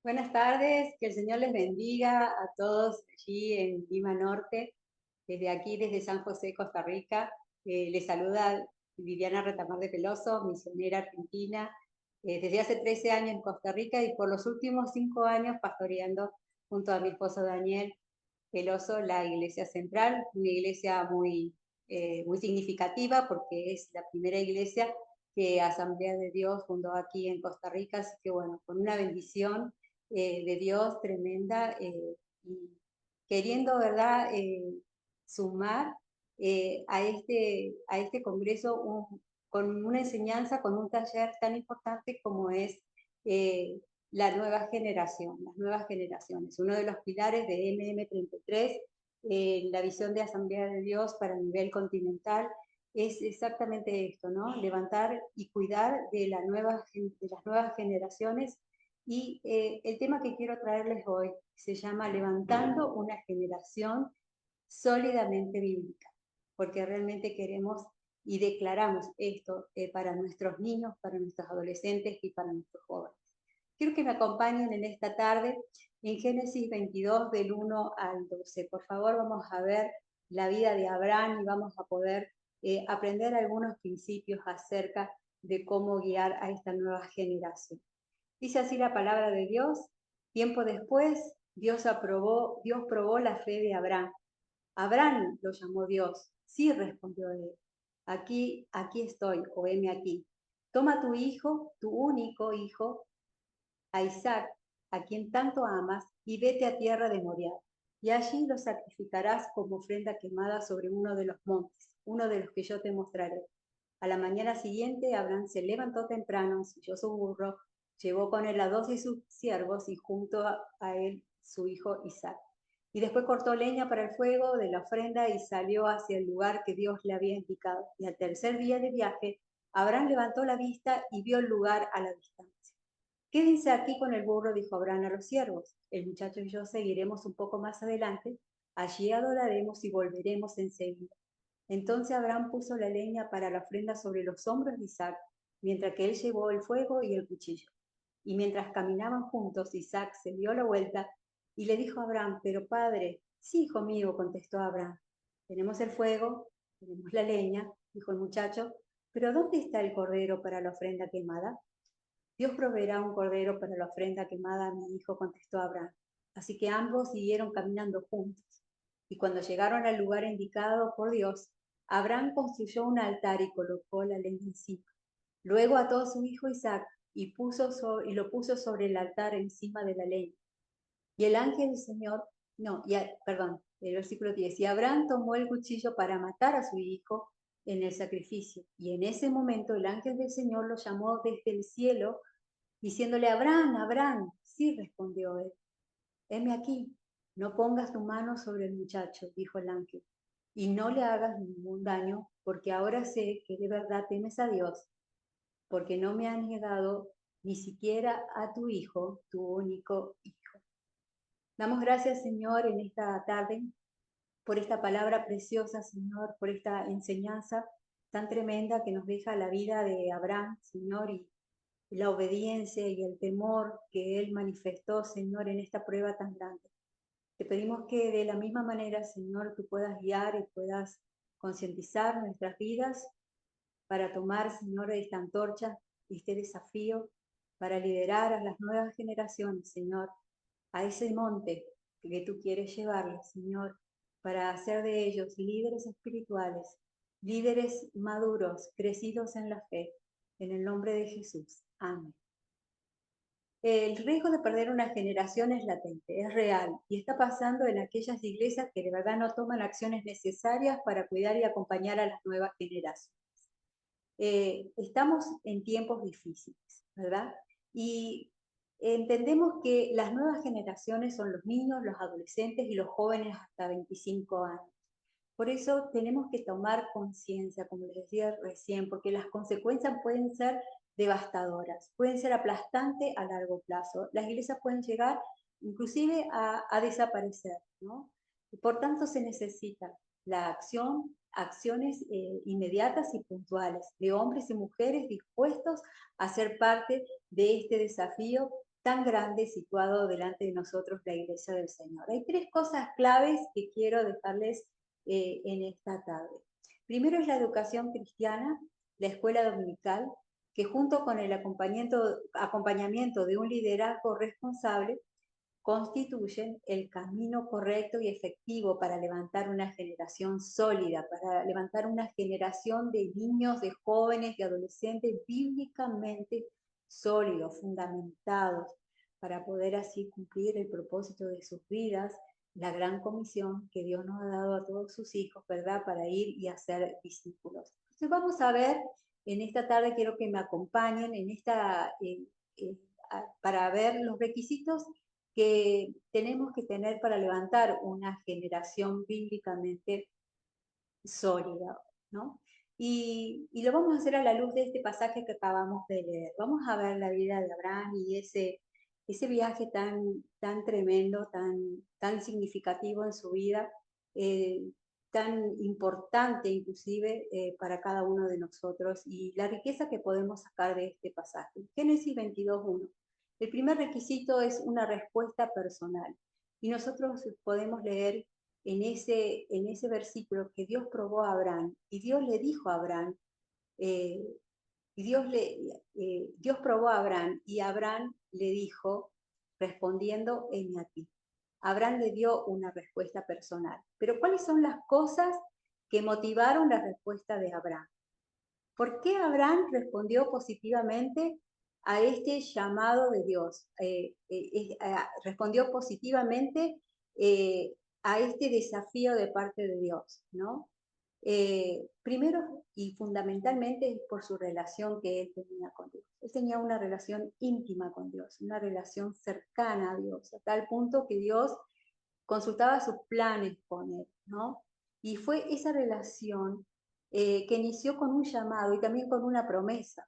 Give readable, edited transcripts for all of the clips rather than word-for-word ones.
Buenas tardes, que el Señor les bendiga a todos allí en Lima Norte. Desde aquí, desde San José, Costa Rica, les saluda Viviana Retamar de Peloso, misionera argentina, desde hace 13 años en Costa Rica y por los últimos 5 años pastoreando junto a mi esposo Daniel Peloso la Iglesia Central, una iglesia muy significativa porque es la primera iglesia que Asamblea de Dios fundó aquí en Costa Rica, así que bueno, con una bendición de Dios tremenda y queriendo, ¿verdad?, sumar a este congreso con una enseñanza, con un taller tan importante como es eh, la nueva generación, las nuevas generaciones. Uno de los pilares de MM33, la visión de Asamblea de Dios para el nivel continental, es exactamente esto, ¿no? Levantar y cuidar de las nuevas generaciones. Y el tema que quiero traerles hoy se llama Levantando una generación sólidamente bíblica, porque realmente queremos y declaramos esto para nuestros niños, para nuestros adolescentes y para nuestros jóvenes. Quiero que me acompañen en esta tarde en Génesis 22 del 1 al 12. Por favor, vamos a ver la vida de Abraham y vamos a poder aprender algunos principios acerca de cómo guiar a esta nueva generación. Dice así la palabra de Dios: tiempo después, Dios probó la fe de Abraham. Abraham lo llamó Dios. Sí, respondió él. Aquí estoy, o heme aquí. Toma tu hijo, tu único hijo, a Isaac, a quien tanto amas, y vete a tierra de Moriah. Y allí lo sacrificarás como ofrenda quemada sobre uno de los montes, uno de los que yo te mostraré. A la mañana siguiente, Abraham se levantó temprano, silló su burro, llevó con él a 12 de sus siervos y junto a él su hijo Isaac. Y después cortó leña para el fuego de la ofrenda y salió hacia el lugar que Dios le había indicado. Y al tercer día de viaje, Abraham levantó la vista y vio el lugar a la distancia. Quédense aquí con el burro, dijo Abraham a los siervos. El muchacho y yo seguiremos un poco más adelante. Allí adoraremos y volveremos enseguida. Entonces Abraham puso la leña para la ofrenda sobre los hombros de Isaac, mientras que él llevó el fuego y el cuchillo. Y mientras caminaban juntos, Isaac se dio la vuelta y le dijo a Abraham: pero padre. Sí, hijo mío, contestó Abraham. Tenemos el fuego, tenemos la leña, dijo el muchacho, pero ¿dónde está el cordero para la ofrenda quemada? Dios proveerá un cordero para la ofrenda quemada a mi hijo, contestó Abraham. Así que ambos siguieron caminando juntos. Y cuando llegaron al lugar indicado por Dios, Abraham construyó un altar y colocó la leña encima. Luego ató a su hijo Isaac y lo puso sobre el altar encima de la leña. Y el ángel del Señor, no, perdón, el versículo 10, y Abraham tomó el cuchillo para matar a su hijo en el sacrificio. Y en ese momento el ángel del Señor lo llamó desde el cielo diciéndole: Abraham, Abraham. Sí, respondió él. Heme aquí. No pongas tu mano sobre el muchacho, dijo el ángel, y no le hagas ningún daño, porque ahora sé que de verdad temes a Dios, porque no me has negado ni siquiera a tu hijo, tu único hijo. Damos gracias, Señor, en esta tarde por esta palabra preciosa, Señor, por esta enseñanza tan tremenda que nos deja la vida de Abraham, Señor, y la obediencia y el temor que él manifestó, Señor, en esta prueba tan grande. Te pedimos que de la misma manera, Señor, tú puedas guiar y puedas concientizar nuestras vidas para tomar, Señor, esta antorcha, este desafío, para liderar a las nuevas generaciones, Señor, a ese monte que tú quieres llevarles, Señor, para hacer de ellos líderes espirituales, líderes maduros, crecidos en la fe, en el nombre de Jesús. Amén. El riesgo de perder una generación es latente, es real, y está pasando en aquellas iglesias que de verdad no toman acciones necesarias para cuidar y acompañar a las nuevas generaciones. Estamos en tiempos difíciles, ¿verdad? Y entendemos que las nuevas generaciones son los niños, los adolescentes y los jóvenes hasta 25 años. Por eso tenemos que tomar conciencia, como les decía recién, porque las consecuencias pueden ser devastadoras, pueden ser aplastantes a largo plazo. Las iglesias pueden llegar inclusive a desaparecer, ¿no? Y por tanto se necesita la acciones inmediatas y puntuales de hombres y mujeres dispuestos a ser parte de este desafío tan grande situado delante de nosotros, la Iglesia del Señor. Hay tres cosas claves que quiero dejarles en esta tarde. Primero es la educación cristiana, la escuela dominical, que junto con el acompañamiento de un liderazgo responsable, constituyen el camino correcto y efectivo para levantar una generación sólida, para levantar una generación de niños, de jóvenes, de adolescentes bíblicamente sólidos, fundamentados, para poder así cumplir el propósito de sus vidas, la gran comisión que Dios nos ha dado a todos sus hijos, ¿verdad? Para ir y hacer discípulos. Entonces vamos a ver, en esta tarde quiero que me acompañen en para ver los requisitos que tenemos que tener para levantar una generación bíblicamente sólida, ¿no? Y lo vamos a hacer a la luz de este pasaje que acabamos de leer. Vamos a ver la vida de Abraham y ese viaje tan tremendo, tan significativo en su vida, tan importante inclusive para cada uno de nosotros, y la riqueza que podemos sacar de este pasaje. Génesis 22:1. El primer requisito es una respuesta personal, y nosotros podemos leer en ese versículo que Dios probó a Abraham, y Dios le dijo a Abraham, eh, Dios probó a Abraham, y Abraham le dijo, respondiendo, heme aquí. Abraham le dio una respuesta personal. Pero ¿cuáles son las cosas que motivaron la respuesta de Abraham? ¿Por qué Abraham respondió positivamente a este llamado de Dios? Respondió positivamente a este desafío de parte de Dios, ¿no? Primero y fundamentalmente es por su relación que él tenía con Dios. Él tenía una relación íntima con Dios, una relación cercana a Dios, a tal punto que Dios consultaba sus planes con él, ¿no? Y fue esa relación que inició con un llamado y también con una promesa.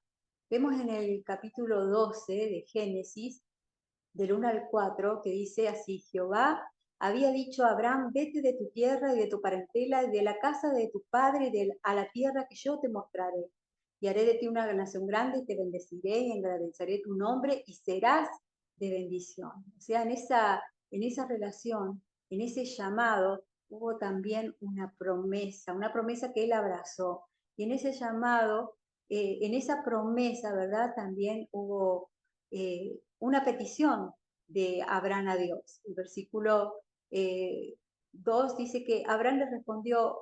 Vemos en el capítulo 12 de Génesis, del 1 al 4, que dice así: Jehová había dicho a Abraham, vete de tu tierra y de tu parentela y de la casa de tu padre a la tierra que yo te mostraré. Y haré de ti una nación grande y te bendeciré y engrandeceré tu nombre y serás de bendición. O sea, en esa relación, en ese llamado, hubo también una promesa que él abrazó. Y en ese llamado, en esa promesa, ¿verdad? También hubo una petición de Abraham a Dios. El versículo 2 dice que Abraham le respondió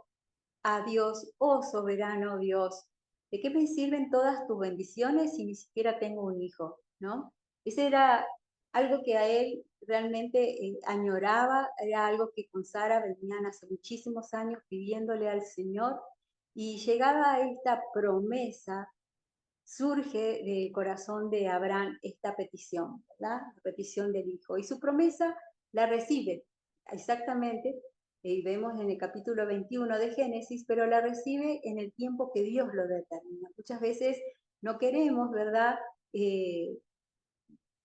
a Dios, oh soberano Dios, ¿de qué me sirven todas tus bendiciones si ni siquiera tengo un hijo? ¿No? Ese era algo que a él realmente añoraba, era algo que con Sara venían hace muchísimos años pidiéndole al Señor, y llegada a esta promesa, surge del corazón de Abraham esta petición, ¿verdad? La petición del hijo. Y su promesa la recibe exactamente, y vemos en el capítulo 21 de Génesis, pero la recibe en el tiempo que Dios lo determina. Muchas veces no queremos, ¿verdad?,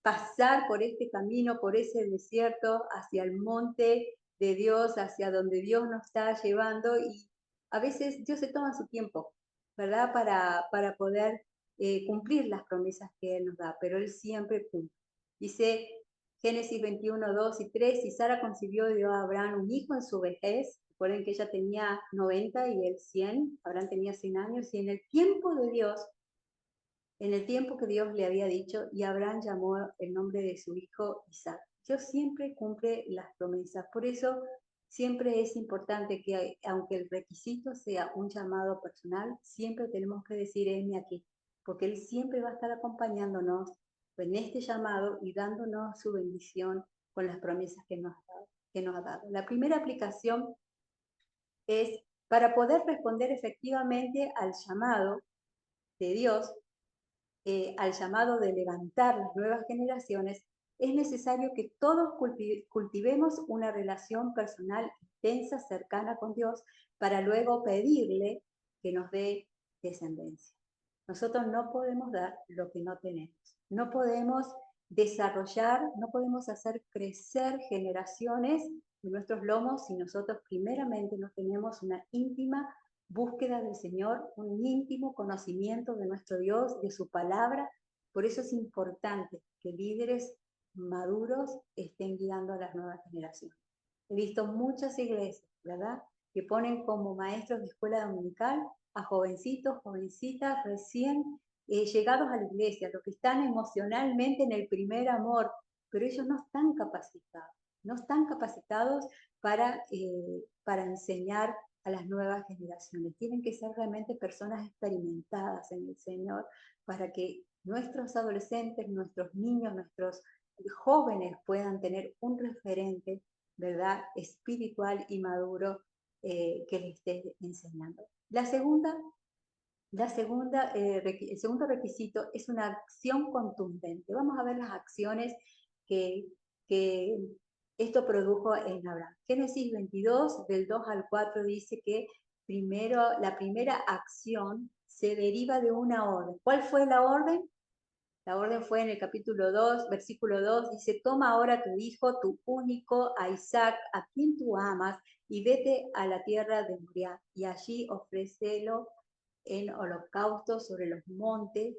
pasar por este camino, por ese desierto, hacia el monte de Dios, hacia donde Dios nos está llevando, y a veces Dios se toma su tiempo, ¿verdad?, para poder cumplir las promesas que Él nos da, pero Él siempre cumple. Dice Génesis 21, 2 y 3, y Sara concibió y dio a Abraham un hijo en su vejez. Recuerden que ella tenía 90 y él 100, Abraham tenía 100 años, y en el tiempo de Dios, en el tiempo que Dios le había dicho, y Abraham llamó el nombre de su hijo Isaac. Dios siempre cumple las promesas. Por eso siempre es importante que, aunque el requisito sea un llamado personal, siempre tenemos que decir, heme aquí, porque Él siempre va a estar acompañándonos en este llamado y dándonos su bendición con las promesas que nos ha dado. La primera aplicación es, para poder responder efectivamente al llamado de Dios, al llamado de levantar las nuevas generaciones, es necesario que todos cultivemos una relación personal intensa, cercana con Dios, para luego pedirle que nos dé descendencia. Nosotros no podemos dar lo que no tenemos. No podemos desarrollar, no podemos hacer crecer generaciones de nuestros lomos si nosotros primeramente no tenemos una íntima búsqueda del Señor, un íntimo conocimiento de nuestro Dios, de su palabra. Por eso es importante que líderes maduros estén guiando a las nuevas generaciones. He visto muchas iglesias, ¿verdad?, que ponen como maestros de escuela dominical a jovencitos, jovencitas recién llegados a la iglesia, los que están emocionalmente en el primer amor, pero ellos no están capacitados, no están capacitados para enseñar a las nuevas generaciones. Tienen que ser realmente personas experimentadas en el Señor para que nuestros adolescentes, nuestros niños, nuestros jóvenes puedan tener un referente, ¿verdad?, espiritual y maduro que les esté enseñando. El segundo requisito es una acción contundente. Vamos a ver las acciones que esto produjo en Abraham. Génesis 22, del 2 al 4, dice que la primera acción se deriva de una orden. ¿Cuál fue la orden? La orden fue en el capítulo 2, versículo 2, dice: toma ahora tu hijo, tu único, a Isaac, a quien tú amas, y vete a la tierra de Moriah, y allí ofrécelo en holocausto sobre los montes,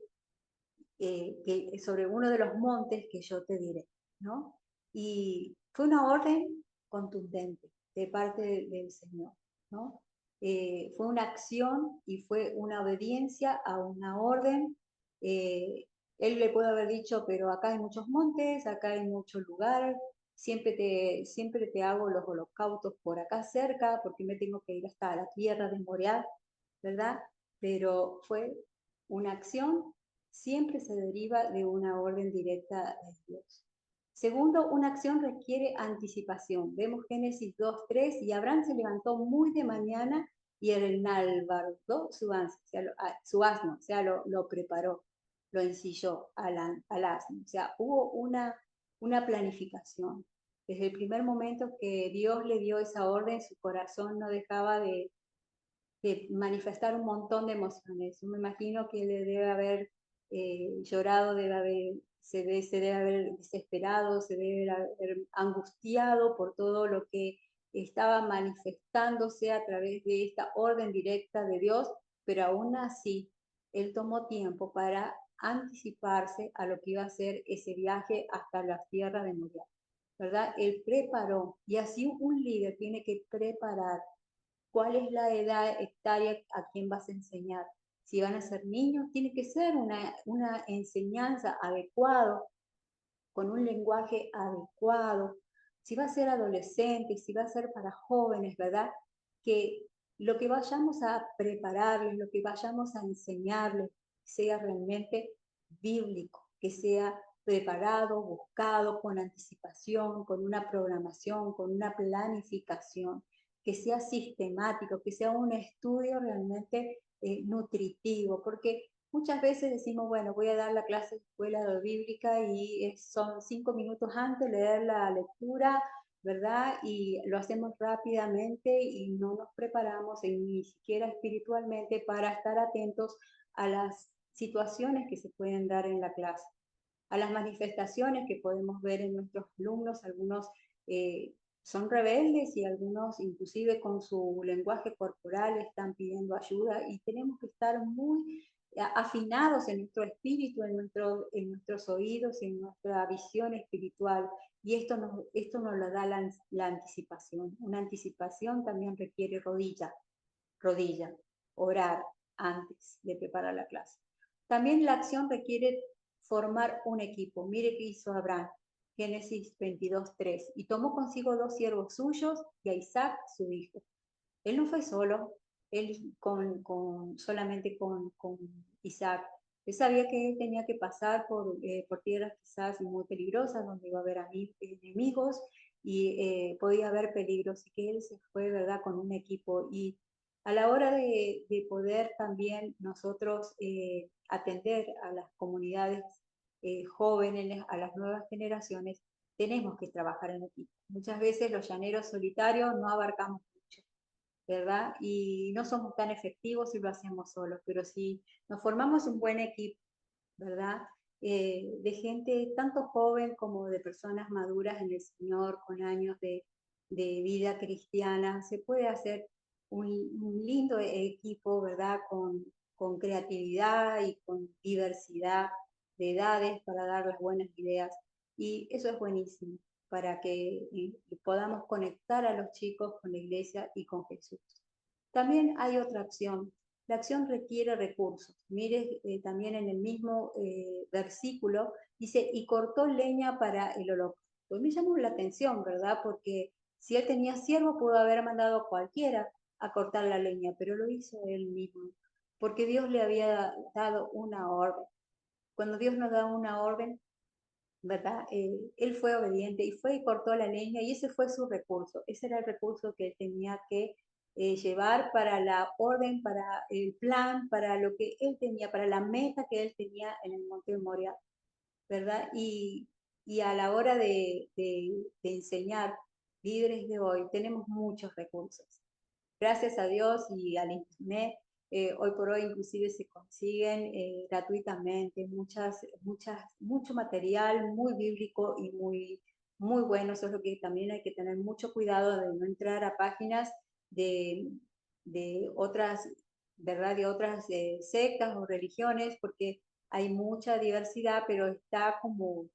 sobre uno de los montes que yo te diré, ¿no? Y fue una orden contundente de parte del Señor, ¿no? Fue una acción y fue una obediencia a una orden. Él le puede haber dicho, pero acá hay muchos montes, acá hay muchos lugares, siempre te hago los holocaustos por acá cerca, porque me tengo que ir hasta la tierra de Moriah, ¿verdad? Pero fue una acción, siempre se deriva de una orden directa de Dios. Segundo, una acción requiere anticipación. Vemos Génesis 2:3, y Abraham se levantó muy de mañana y enalbardó su asno, o sea, lo preparó, lo ensilló al asno. O sea, hubo una planificación. Desde el primer momento que Dios le dio esa orden, su corazón no dejaba de manifestar un montón de emociones. Yo me imagino que le debe haber llorado, se debe haber desesperado, se debe haber angustiado por todo lo que estaba manifestándose a través de esta orden directa de Dios, pero aún así, él tomó tiempo para anticiparse a lo que iba a ser ese viaje hasta las tierras de Moriah, ¿verdad? Él preparó, y así un líder tiene que preparar. ¿Cuál es la edad hectárea a quién vas a enseñar? Si van a ser niños, tiene que ser una enseñanza adecuada, con un lenguaje adecuado. Si va a ser adolescente, si va a ser para jóvenes, ¿verdad? Que lo que vayamos a prepararles, lo que vayamos a enseñarles, sea realmente bíblico, que sea preparado, buscado, con anticipación, con una programación, con una planificación, que sea sistemático, que sea un estudio realmente nutritivo, porque muchas veces decimos, bueno, voy a dar la clase de escuela bíblica y son 5 minutos antes leer la lectura, ¿verdad? Y lo hacemos rápidamente y no nos preparamos ni siquiera espiritualmente para estar atentos a las situaciones que se pueden dar en la clase, a las manifestaciones que podemos ver en nuestros alumnos. Algunos son rebeldes y algunos inclusive con su lenguaje corporal están pidiendo ayuda, y tenemos que estar muy afinados en nuestro espíritu, en nuestros oídos, en nuestra visión espiritual, y esto nos lo da la anticipación. Una anticipación también requiere rodilla, orar antes de preparar la clase. También la acción requiere formar un equipo. Mire qué hizo Abraham, Génesis 22:3, y tomó consigo 2 siervos suyos y a Isaac su hijo. Él no fue solo, él solamente con Isaac. Él sabía que él tenía que pasar por tierras quizás muy peligrosas, donde iba a haber enemigos y podía haber peligros, y que él se fue, ¿verdad?, con un equipo. Y a la hora de poder también nosotros atender a las comunidades jóvenes, a las nuevas generaciones, tenemos que trabajar en equipo. Muchas veces los llaneros solitarios no abarcamos mucho, ¿verdad? Y no somos tan efectivos si lo hacemos solos, pero si nos formamos un buen equipo, ¿verdad? De gente tanto joven como de personas maduras en el Señor, con años de vida cristiana, se puede hacer un lindo equipo, ¿verdad? Con creatividad y con diversidad de edades para dar las buenas ideas Y eso es buenísimo para que podamos conectar a los chicos con la iglesia y con Jesús. También hay otra acción. La acción requiere recursos. Mire, también en el mismo versículo dice, y cortó leña para el holocausto. Pues me llamó la atención, ¿verdad? Porque si él tenía siervo, pudo haber mandado a cualquiera a cortar la leña, pero lo hizo él mismo, porque Dios le había dado una orden. Cuando Dios nos da una orden, ¿verdad? Él fue obediente y fue y cortó la leña y ese fue su recurso. Ese era el recurso que él tenía que llevar para la orden, para el plan, para lo que él tenía, para la meta que él tenía en el Monte Moriah, ¿verdad? Y a la hora de enseñar líderes de hoy, tenemos muchos recursos. Gracias a Dios y al Internet, hoy por hoy inclusive se consiguen gratuitamente mucho material muy bíblico y muy bueno. Eso es lo que también hay que tener mucho cuidado de no entrar a páginas de, de otras, ¿verdad? De otras sectas o religiones, porque hay mucha diversidad, pero está como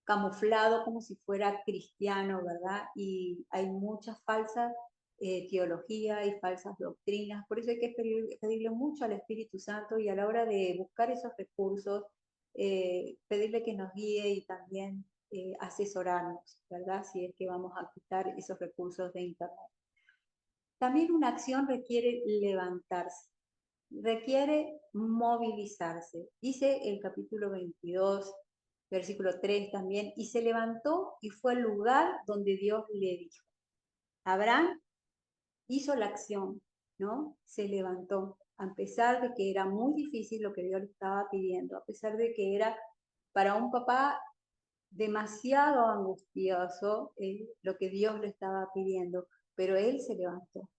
camuflado como si fuera cristiano, ¿verdad? Y hay muchas falsas teología y falsas doctrinas. Por eso hay que pedirle mucho al Espíritu Santo y a la hora de buscar esos recursos, pedirle que nos guíe y también asesorarnos, ¿verdad? Si es que vamos a quitar esos recursos de Internet. También una acción requiere levantarse, requiere movilizarse. Dice el capítulo 22, versículo 3 también, y se levantó y fue al lugar donde Dios le dijo. Abraham hizo la acción, ¿no? Se levantó, a pesar de que era muy difícil lo que Dios le estaba pidiendo, a pesar de que era para un papá demasiado angustioso lo que Dios le estaba pidiendo, pero él se levantó,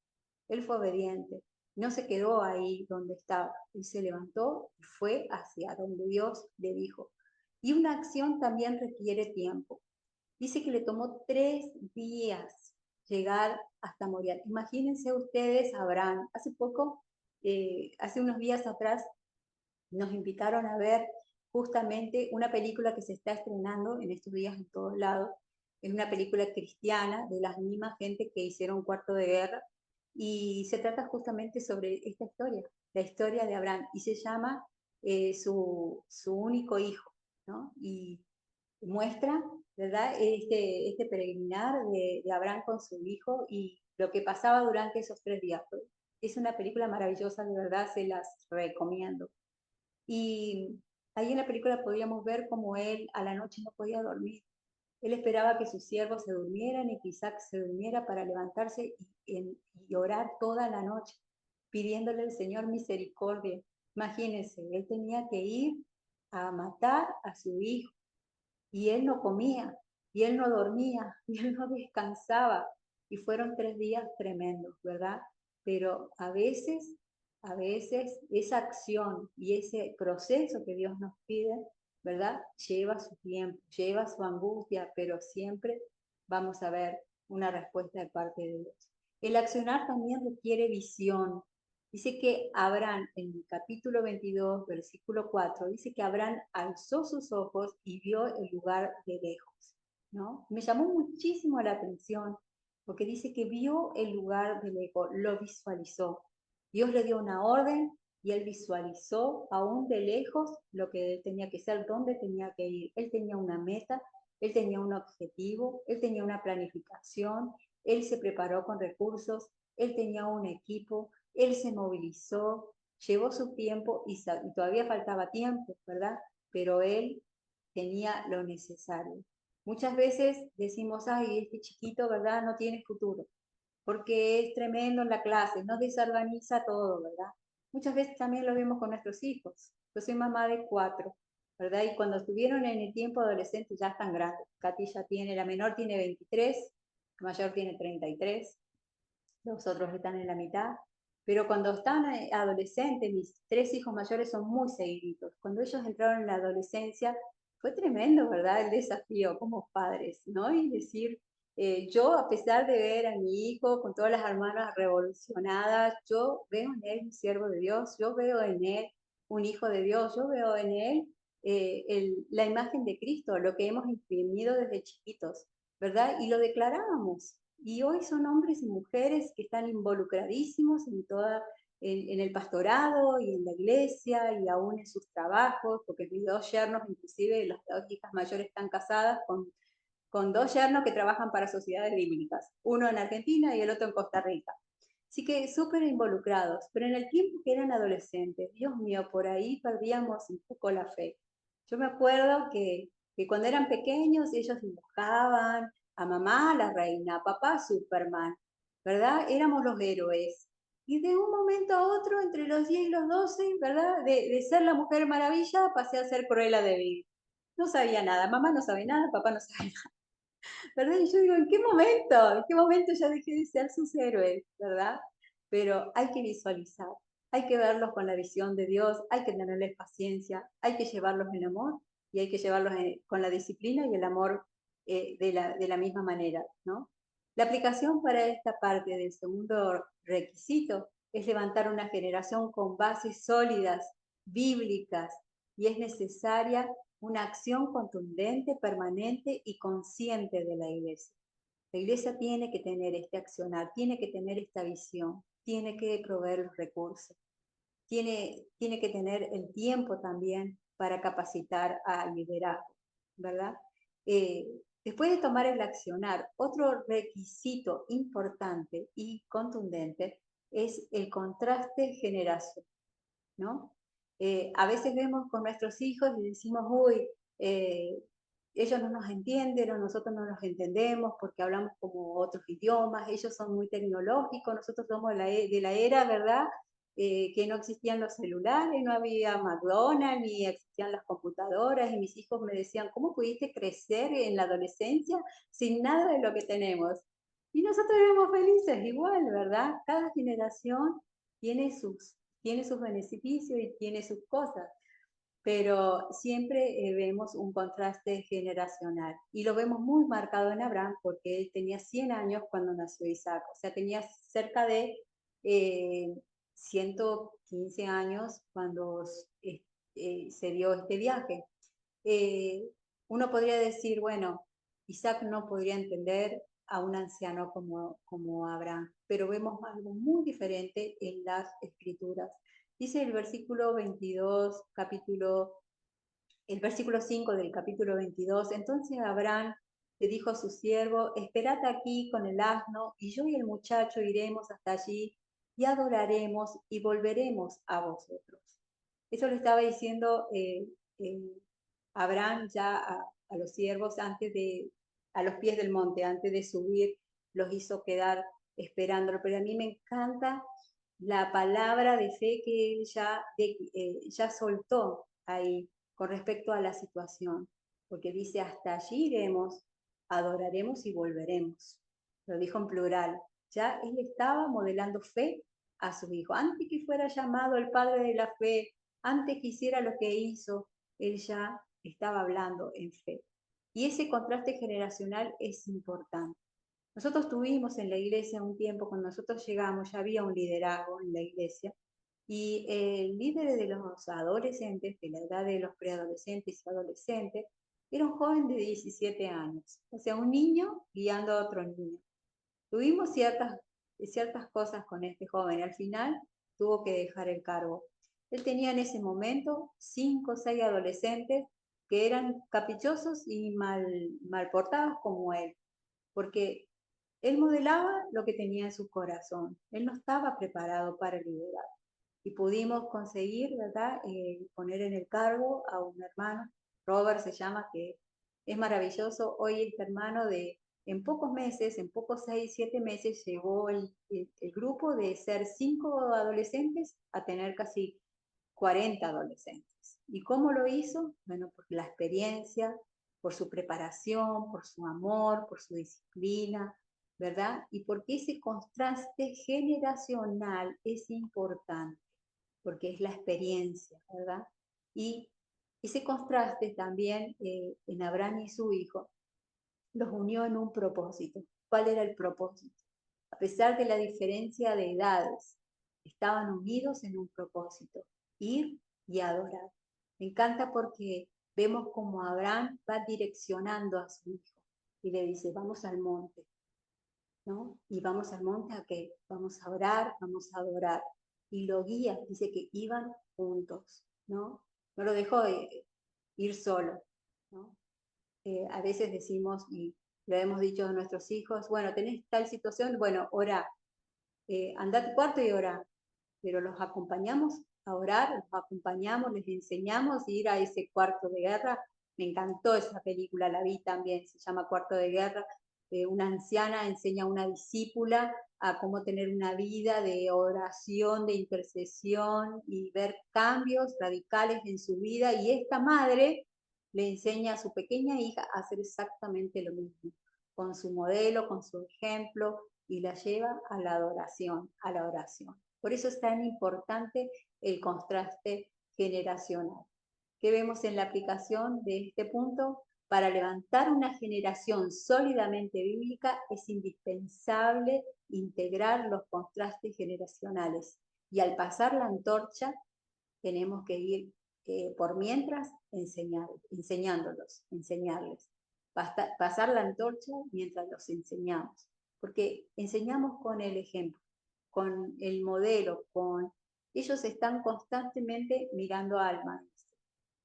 él fue obediente, no se quedó ahí donde estaba, él se levantó y fue hacia donde Dios le dijo. Y una acción también requiere tiempo. Dice que le tomó 3 días llegar hasta Moriah. Imagínense ustedes, Abraham, hace poco, hace unos días atrás, nos invitaron a ver justamente una película que se está estrenando en estos días en todos lados. Es una película cristiana de las mismas gente que hicieron Cuarto de Guerra y se trata justamente sobre esta historia, la historia de Abraham, y se llama su único hijo, ¿no? Y muestra, ¿verdad? Este peregrinar de Abraham con su hijo y lo que pasaba durante esos 3 días. Es una película maravillosa, de verdad, se las recomiendo. Y ahí en la película podíamos ver cómo él a la noche no podía dormir. Él esperaba que sus siervos se durmieran y que Isaac se durmiera para levantarse y orar toda la noche, pidiéndole al Señor misericordia. Imagínense, él tenía que ir a matar a su hijo y él no comía, y él no dormía, y él no descansaba. Y fueron 3 días tremendos, ¿verdad? Pero a veces esa acción y ese proceso que Dios nos pide, ¿verdad? Lleva su tiempo, lleva su angustia, pero siempre vamos a ver una respuesta de parte de Dios. El accionar también requiere visión. Dice que Abraham, en el capítulo 22, versículo 4, dice que Abraham alzó sus ojos y vio el lugar de lejos, ¿no? Me llamó muchísimo la atención, porque dice que vio el lugar de lejos, lo visualizó. Dios le dio una orden y él visualizó aún de lejos lo que él tenía que ser, dónde tenía que ir. Él tenía una meta, él tenía un objetivo, él tenía una planificación, él se preparó con recursos, él tenía un equipo, él se movilizó, llevó su tiempo y todavía faltaba tiempo, ¿verdad? Pero él tenía lo necesario. Muchas veces decimos, ay, este chiquito, ¿verdad? No tiene futuro, porque es tremendo en la clase, nos desorganiza todo, ¿verdad? Muchas veces también lo vemos con nuestros hijos. Yo soy mamá de 4, ¿verdad? Y cuando estuvieron en el tiempo adolescente ya están grandes. Katy ya tiene, la menor tiene 23, la mayor tiene 33, los otros están en la mitad. Pero cuando están adolescentes, mis 3 hijos mayores son muy seguiditos. Cuando ellos entraron en la adolescencia, fue tremendo, ¿verdad? El desafío como padres, ¿no? Y decir, yo a pesar de ver a mi hijo con todas las hermanas revolucionadas, yo veo en él un siervo de Dios, yo veo en él un hijo de Dios, yo veo en él la imagen de Cristo, lo que hemos imprimido desde chiquitos, ¿verdad? Y lo declarábamos. Y hoy son hombres y mujeres que están involucradísimos en el pastorado y en la iglesia y aún en sus trabajos, porque mis dos yernos, inclusive las dos hijas mayores, están casadas con dos yernos que trabajan para sociedades bíblicas, uno en Argentina y el otro en Costa Rica. Así que súper involucrados, pero en el tiempo que eran adolescentes, Dios mío, por ahí perdíamos un poco la fe. Yo me acuerdo que cuando eran pequeños ellos dibujaban a mamá la reina, a papá Superman, ¿verdad? Éramos los héroes. Y de un momento a otro, entre los 10 y los 12, ¿verdad? De ser la Mujer Maravilla, pasé a ser Cruella de Vil. No sabía nada, mamá no sabe nada, papá no sabe nada, ¿verdad? Y yo digo, ¿en qué momento? ¿En qué momento ya dejé de ser sus héroes, ¿verdad? Pero hay que visualizar, hay que verlos con la visión de Dios, hay que tenerles paciencia, hay que llevarlos en amor y hay que llevarlos con la disciplina y el amor de la misma manera, ¿no? La aplicación para esta parte del segundo requisito es levantar una generación con bases sólidas, bíblicas, y es necesaria una acción contundente, permanente y consciente de la iglesia. La iglesia tiene que tener este accionar, tiene que tener esta visión, tiene que proveer los recursos, tiene que tener el tiempo también para capacitar al liderazgo, ¿verdad? Eh, Después de tomar el accionar, otro requisito importante y contundente es el contraste generacional, ¿no? A veces vemos con nuestros hijos y decimos, uy, eh, ellos no nos entienden o nosotros no los entendemos porque hablamos como otros idiomas, ellos son muy tecnológicos, nosotros somos de la era, ¿verdad? Que no existían los celulares, no había McDonald's, ni existían las computadoras, y mis hijos me decían, ¿cómo pudiste crecer en la adolescencia sin nada de lo que tenemos? Y nosotros éramos felices igual, ¿verdad? Cada generación tiene sus beneficios y tiene sus cosas, pero siempre vemos un contraste generacional y lo vemos muy marcado en Abraham porque él tenía 100 años cuando nació Isaac, o sea, tenía cerca de 115 años cuando se dio este viaje. Eh, Uno podría decir, bueno, Isaac no podría entender a un anciano como Abraham, pero vemos algo muy diferente en las escrituras. Dice el versículo 22, el versículo 5 del capítulo 22, entonces Abraham le dijo a su siervo, esperad aquí con el asno, y yo y el muchacho iremos hasta allí y adoraremos y volveremos a vosotros. Eso le estaba diciendo eh, Abraham ya a los siervos a los pies del monte, antes de subir, los hizo quedar esperándolo. Pero a mí me encanta la palabra de fe que él ya soltó ahí con respecto a la situación, porque dice, hasta allí iremos, adoraremos y volveremos. Lo dijo en plural. Ya él estaba modelando fe a su hijo. Antes que fuera llamado el padre de la fe, antes que hiciera lo que hizo, él ya estaba hablando en fe. Y ese contraste generacional es importante. Nosotros tuvimos en la iglesia un tiempo, cuando nosotros llegamos, ya había un liderazgo en la iglesia, y el líder de los adolescentes, de la edad de los preadolescentes y adolescentes, era un joven de 17 años, o sea, un niño guiando a otro niño. Tuvimos ciertas cosas con este joven, al final tuvo que dejar el cargo. Él tenía en ese momento 5 o 6 adolescentes que eran caprichosos y mal portados como él, porque él modelaba lo que tenía en su corazón. Él no estaba preparado para liderar. Y pudimos conseguir, ¿verdad?, poner en el cargo a un hermano, Robert se llama, que es maravilloso. Hoy este hermano en pocos meses, en pocos 6, 7 meses, llegó el grupo de ser 5 adolescentes a tener casi 40 adolescentes. ¿Y cómo lo hizo? Bueno, por la experiencia, por su preparación, por su amor, por su disciplina, ¿verdad? Y porque ese contraste generacional es importante, porque es la experiencia, ¿verdad? Y ese contraste también en Abraham y su hijo los unió en un propósito. ¿Cuál era el propósito? A pesar de la diferencia de edades, estaban unidos en un propósito, ir y adorar. Me encanta porque vemos como Abraham va direccionando a su hijo y le dice, vamos al monte, ¿no? Y vamos al monte a qué? Vamos a orar, vamos a adorar. Y lo guía, dice que iban juntos, ¿no? No lo dejó ir solo, ¿no? A veces decimos, y lo hemos dicho a nuestros hijos, bueno, tenés tal situación, bueno, ora, anda a tu cuarto y ora, pero los acompañamos a orar, los acompañamos, les enseñamos a ir a ese cuarto de guerra. Me encantó esa película, la vi también, se llama Cuarto de Guerra. Una anciana enseña a una discípula a cómo tener una vida de oración, de intercesión y ver cambios radicales en su vida. Y esta madre le enseña a su pequeña hija a hacer exactamente lo mismo, con su modelo, con su ejemplo, y la lleva a la adoración, a la oración. Por eso es tan importante el contraste generacional. ¿Qué vemos en la aplicación de este punto? Para levantar una generación sólidamente bíblica es indispensable integrar los contrastes generacionales. Y al pasar la antorcha, tenemos que ir por mientras enseñarles. Pasar la antorcha mientras los enseñamos. Porque enseñamos con el ejemplo, con el modelo, ellos están constantemente mirando al maestro.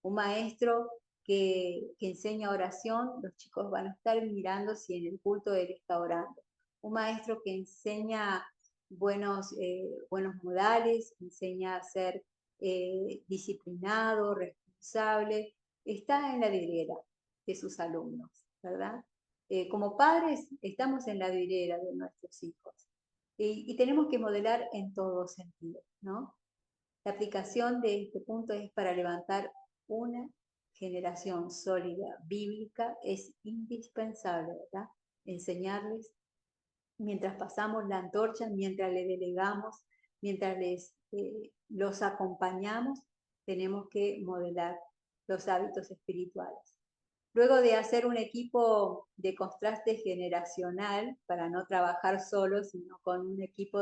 Un maestro que enseña oración, los chicos van a estar mirando si en el culto él está orando. Un maestro que enseña buenos modales, enseña a ser disciplinado, responsable, está en la vidriera de sus alumnos, ¿verdad? Como padres estamos en la vidriera de nuestros hijos y tenemos que modelar en todo sentido, ¿no? La aplicación de este punto es para levantar una generación sólida, bíblica, es indispensable, ¿verdad? Enseñarles mientras pasamos la antorcha, mientras le delegamos, mientras los acompañamos, tenemos que modelar los hábitos espirituales. Luego de hacer un equipo de contraste generacional, para no trabajar solo, sino con un equipo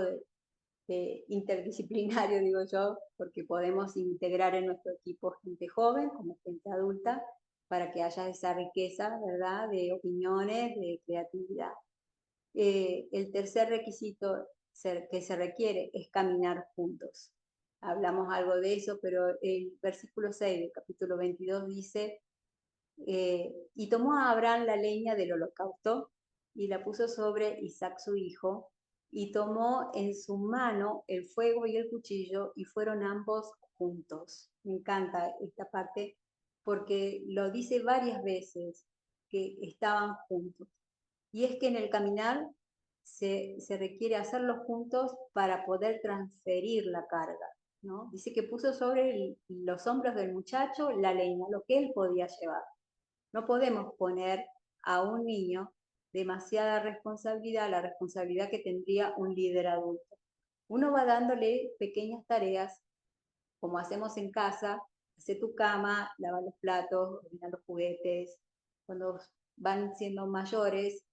interdisciplinario, digo yo, porque podemos integrar en nuestro equipo gente joven como gente adulta, para que haya esa riqueza, ¿verdad?, de opiniones, de creatividad. El tercer requisito que se requiere es caminar juntos. Hablamos algo de eso, pero el versículo 6 del capítulo 22 dice, y tomó a Abraham la leña del holocausto y la puso sobre Isaac su hijo, y tomó en su mano el fuego y el cuchillo, y fueron ambos juntos. Me encanta esta parte porque lo dice varias veces, que estaban juntos. Y es que en el caminar se requiere hacerlo juntos para poder transferir la carga, ¿no? Dice que puso sobre los hombros del muchacho la leña, lo que él podía llevar. No podemos poner a un niño demasiada responsabilidad, la responsabilidad que tendría un líder adulto. Uno va dándole pequeñas tareas, como hacemos en casa: hace tu cama, lava los platos, ordena los juguetes. Cuando van siendo mayores,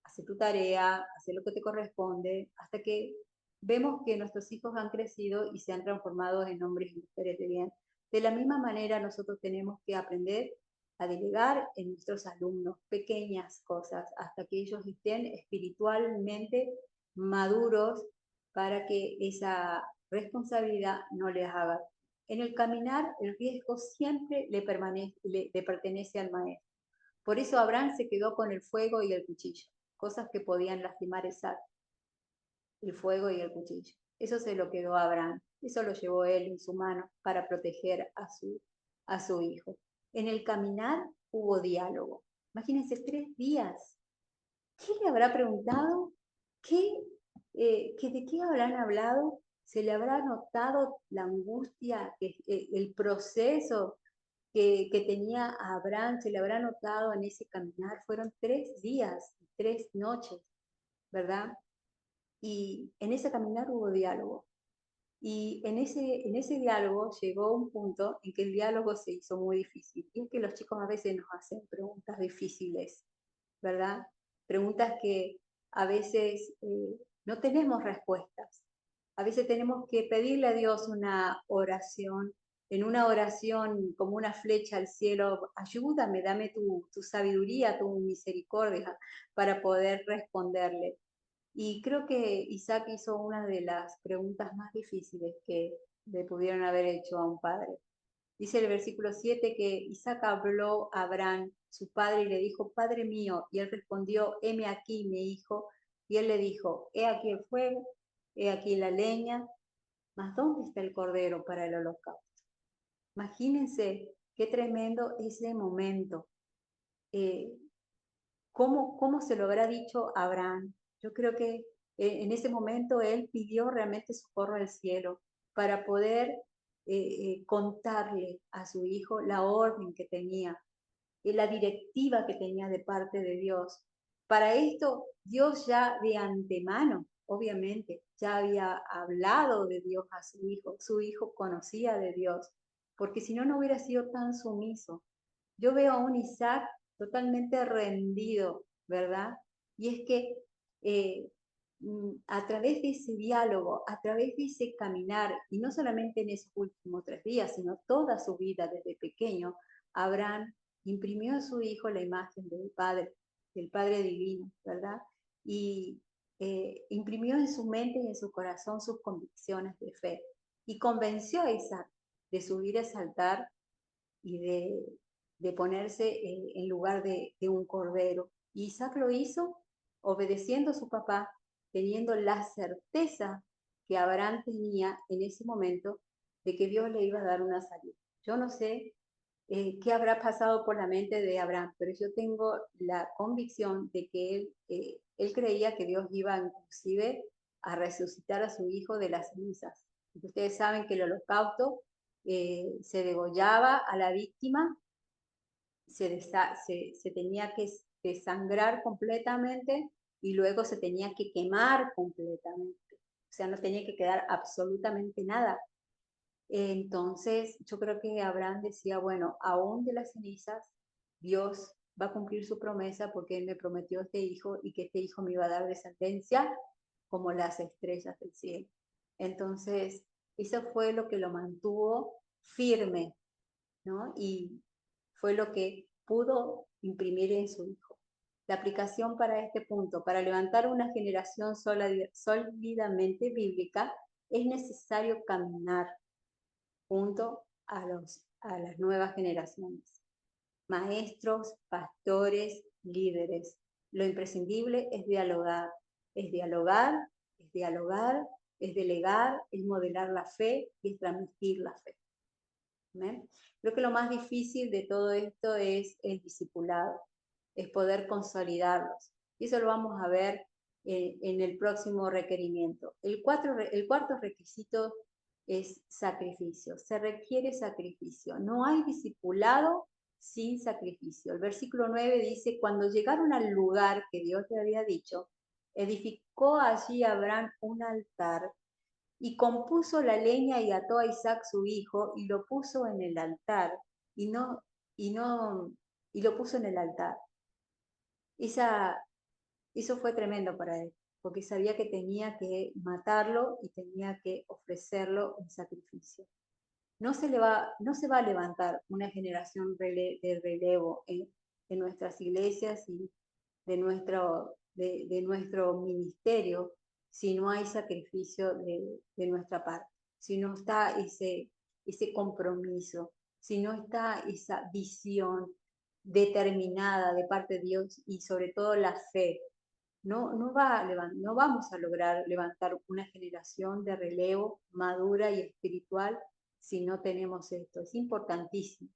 hace tu tarea, hace lo que te corresponde, hasta que vemos que nuestros hijos han crecido y se han transformado en hombres y mujeres de bien. De la misma manera, nosotros tenemos que aprender a delegar en nuestros alumnos pequeñas cosas hasta que ellos estén espiritualmente maduros para que esa responsabilidad no les haga. En el caminar, el riesgo siempre le pertenece al maestro. Por eso Abraham se quedó con el fuego y el cuchillo, cosas que podían lastimar el fuego y el cuchillo. Eso se lo quedó a Abraham, eso lo llevó él en su mano para proteger a su hijo. En el caminar hubo diálogo. Imagínense, 3 días. ¿Qué le habrá preguntado? ¿De qué habrán hablado? ¿Se le habrá notado la angustia, el proceso que tenía a Abraham? ¿Se le habrá notado en ese caminar? Fueron 3 días, 3 noches, ¿verdad? Y en ese caminar hubo diálogo. Y en ese diálogo llegó un punto en que el diálogo se hizo muy difícil. Y es que los chicos a veces nos hacen preguntas difíciles, ¿verdad? Preguntas que a veces no tenemos respuestas. A veces tenemos que pedirle a Dios una oración en una oración como una flecha al cielo, ayúdame, dame tu sabiduría, tu misericordia para poder responderle. Y creo que Isaac hizo una de las preguntas más difíciles que le pudieron haber hecho a un padre. Dice el versículo 7 que Isaac habló a Abraham, su padre, y le dijo, Padre mío. Y él respondió, heme aquí, mi hijo. Y él le dijo, he aquí el fuego, he aquí la leña, mas ¿dónde está el cordero para el holocausto? Imagínense qué tremendo ese momento. Eh, ¿Cómo se lo habrá dicho a Abraham? Yo creo que en ese momento él pidió realmente socorro al cielo para poder contarle a su hijo la orden que tenía, la directiva que tenía de parte de Dios. Para esto, Dios ya de antemano, obviamente, ya había hablado de Dios a su hijo conocía de Dios, porque si no, no hubiera sido tan sumiso. Yo veo a un Isaac totalmente rendido, ¿verdad? Y es que a través de ese diálogo, a través de ese caminar, y no solamente en esos últimos 3 días, sino toda su vida desde pequeño, Abraham imprimió a su hijo la imagen del Padre Divino, ¿verdad? Y imprimió en su mente y en su corazón sus convicciones de fe. Y convenció a Isaac de subir a ese altar y de ponerse en lugar de un cordero. Y Isaac lo hizo obedeciendo a su papá, teniendo la certeza que Abraham tenía en ese momento de que Dios le iba a dar una salida. Yo no sé qué habrá pasado por la mente de Abraham, pero yo tengo la convicción de que él creía que Dios iba inclusive a resucitar a su hijo de las cenizas. Ustedes saben que el holocausto se degollaba a la víctima, se tenía que desangrar completamente y luego se tenía que quemar completamente. O sea, no tenía que quedar absolutamente nada. Entonces, yo creo que Abraham decía, bueno, aún de las cenizas, Dios va a cumplir su promesa porque Él me prometió este hijo y que este hijo me iba a dar descendencia como las estrellas del cielo. Entonces, eso fue lo que lo mantuvo firme, ¿no? Y fue lo que pudo imprimir en su hijo. La aplicación para este punto, para levantar una generación sólidamente bíblica, es necesario caminar junto a las nuevas generaciones. Maestros, pastores, líderes. Lo imprescindible es dialogar. Es dialogar, es dialogar, es delegar, es modelar la fe y es transmitir la fe. ¿Ven? Creo que lo más difícil de todo esto es el discipulado, es poder consolidarlos. Y eso lo vamos a ver en el próximo requerimiento. El cuarto requisito es sacrificio. Se requiere sacrificio. No hay discipulado sin sacrificio. El versículo 9 dice, cuando llegaron al lugar que Dios le había dicho, edificó allí Abraham un altar y compuso la leña y ató a Isaac su hijo y lo puso en el altar y no y no y lo puso en el altar. Eso fue tremendo para él, porque sabía que tenía que matarlo y tenía que ofrecerlo en sacrificio. No se va a levantar una generación de relevo en nuestras iglesias y de nuestro ministerio si no hay sacrificio de nuestra parte, si no está ese compromiso, si no está esa visión determinada de parte de Dios y sobre todo la fe. No vamos a lograr levantar una generación de relevo madura y espiritual si no tenemos esto. Es importantísimo.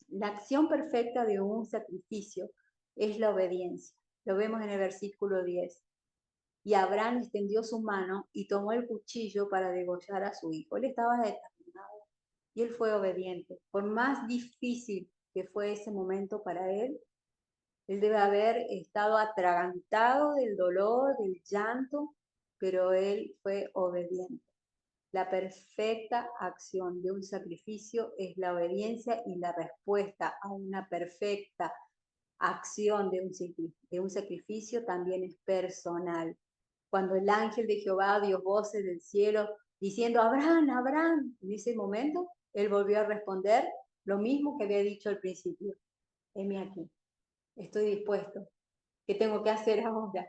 La acción perfecta de un sacrificio es la obediencia. Lo vemos en el versículo 10. Y Abraham extendió su mano y tomó el cuchillo para degollar a su hijo. Él estaba determinado y él fue obediente. Por más difícil que fue ese momento para él debe haber estado atragantado del dolor, del llanto, pero él fue obediente. La perfecta acción de un sacrificio es la obediencia y la respuesta a una perfecta acción de un sacrificio también es personal. Cuando el ángel de Jehová dio voces del cielo diciendo, Abraham, Abraham, en ese momento Él volvió a responder lo mismo que había dicho al principio. Heme aquí, estoy dispuesto. ¿Qué tengo que hacer ahora?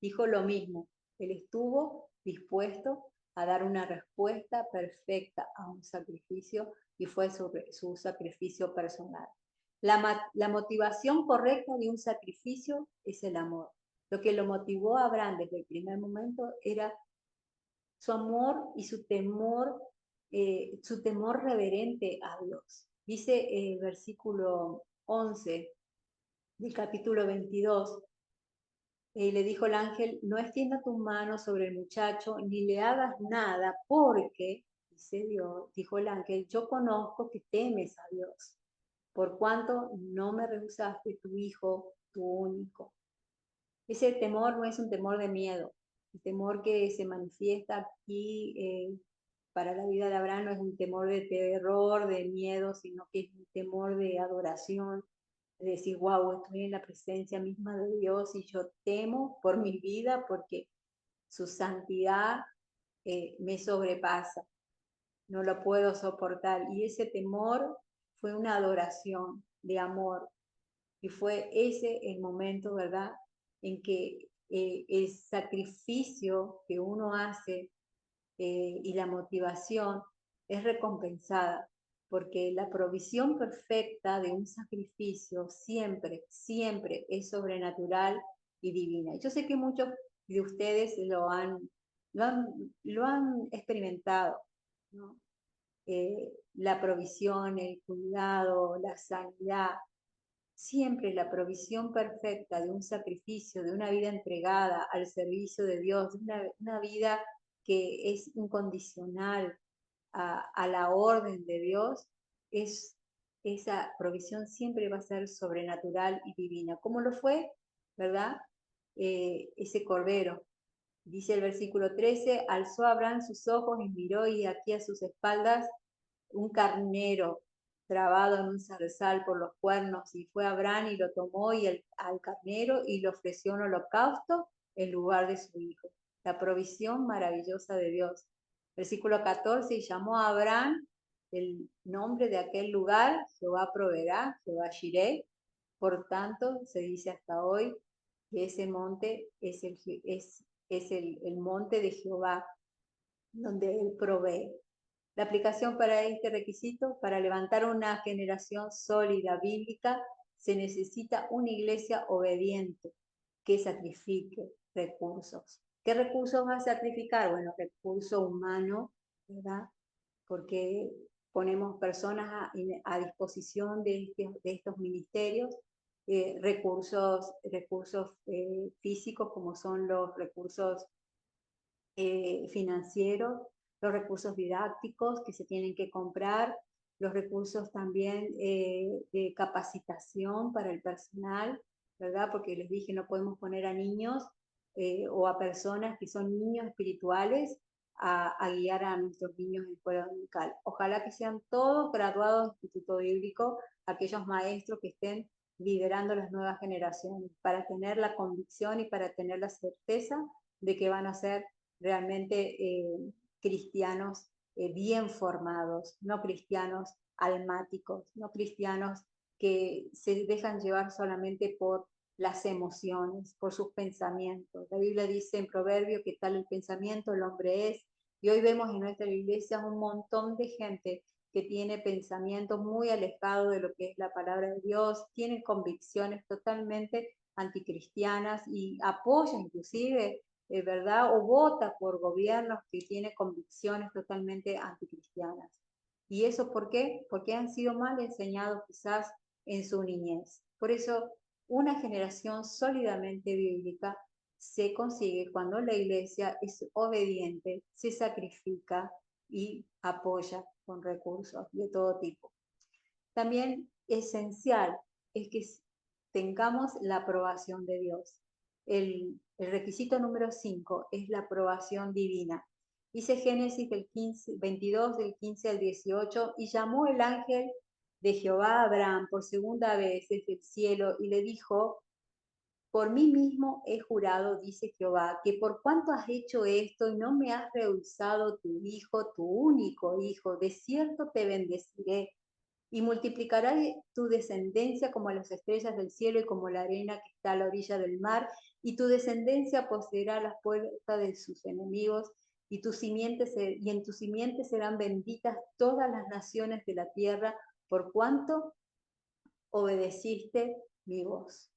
Dijo lo mismo. Él estuvo dispuesto a dar una respuesta perfecta a un sacrificio y fue su sacrificio personal. La motivación correcta de un sacrificio es el amor. Lo que lo motivó a Abraham desde el primer momento era su amor y su temor reverente a Dios. Dice el versículo 11 del capítulo 22, le dijo el ángel, no extienda tu mano sobre el muchacho, ni le hagas nada, porque, dice Dios, dijo el ángel, yo conozco que temes a Dios, por cuanto no me rehusaste tu hijo, tu único. Ese temor no es un temor de miedo, el temor que se manifiesta aquí para la vida de Abraham no es un temor de terror, de miedo, sino que es un temor de adoración, de decir, wow, estoy en la presencia misma de Dios y yo temo por mi vida porque su santidad me sobrepasa, no lo puedo soportar. Y ese temor fue una adoración de amor. Y fue ese el momento, ¿verdad?, en que el sacrificio que uno hace y la motivación es recompensada, porque la provisión perfecta de un sacrificio siempre, siempre es sobrenatural y divina. Yo sé que muchos de ustedes lo han experimentado, ¿no? La provisión, el cuidado, la sanidad, siempre la provisión perfecta de un sacrificio, de una vida entregada al servicio de Dios, de una vida que es incondicional a la orden de Dios, esa provisión siempre va a ser sobrenatural y divina, como lo fue, ¿verdad? Ese cordero. Dice el versículo 13, alzó Abraham sus ojos y miró y aquí a sus espaldas un carnero trabado en un zarzal por los cuernos, y fue Abraham y lo tomó al carnero y le ofreció un holocausto en lugar de su hijo. La provisión maravillosa de Dios. Versículo 14, y llamó a Abraham el nombre de aquel lugar, Jehová proveerá, Jehová Jireh. Por tanto, se dice hasta hoy que ese monte es el monte de Jehová, donde él provee. La aplicación para este requisito, para levantar una generación sólida bíblica, se necesita una iglesia obediente que sacrifique recursos. ¿Qué recursos va a sacrificar? Bueno, recurso humano, ¿verdad? Porque ponemos personas a disposición de estos ministerios, recursos físicos como son los recursos financieros, los recursos didácticos que se tienen que comprar, los recursos también de capacitación para el personal, ¿verdad? Porque les dije, no podemos poner a niños o a personas que son niños espirituales a guiar a nuestros niños en escuela dominical. Ojalá que sean todos graduados de Instituto Bíblico, aquellos maestros que estén liderando las nuevas generaciones, para tener la convicción y para tener la certeza de que van a ser realmente cristianos bien formados, no cristianos almáticos, no cristianos que se dejan llevar solamente por las emociones, por sus pensamientos. La Biblia dice en Proverbio que tal el pensamiento el hombre es, y hoy vemos en nuestra iglesia un montón de gente que tiene pensamientos muy alejados de lo que es la palabra de Dios, tienen convicciones totalmente anticristianas y apoya inclusive ¿verdad? O vota por gobiernos que tienen convicciones totalmente anticristianas. ¿Y eso por qué? Porque han sido mal enseñados quizás en su niñez. Por eso, una generación sólidamente bíblica se consigue cuando la iglesia es obediente, se sacrifica y apoya con recursos de todo tipo. También esencial es que tengamos la aprobación de Dios. El requisito número 5 es la aprobación divina. Dice Génesis 22, del 15 al 18, y llamó el ángel de Jehová a Abraham por segunda vez desde el cielo y le dijo, por mí mismo he jurado, dice Jehová, que por cuanto has hecho esto y no me has rehusado tu hijo, tu único hijo, de cierto te bendeciré y multiplicaré tu descendencia como las estrellas del cielo y como la arena que está a la orilla del mar, y tu descendencia poseerá las puertas de sus enemigos, y en tu simiente serán benditas todas las naciones de la tierra, por cuanto obedeciste mi voz.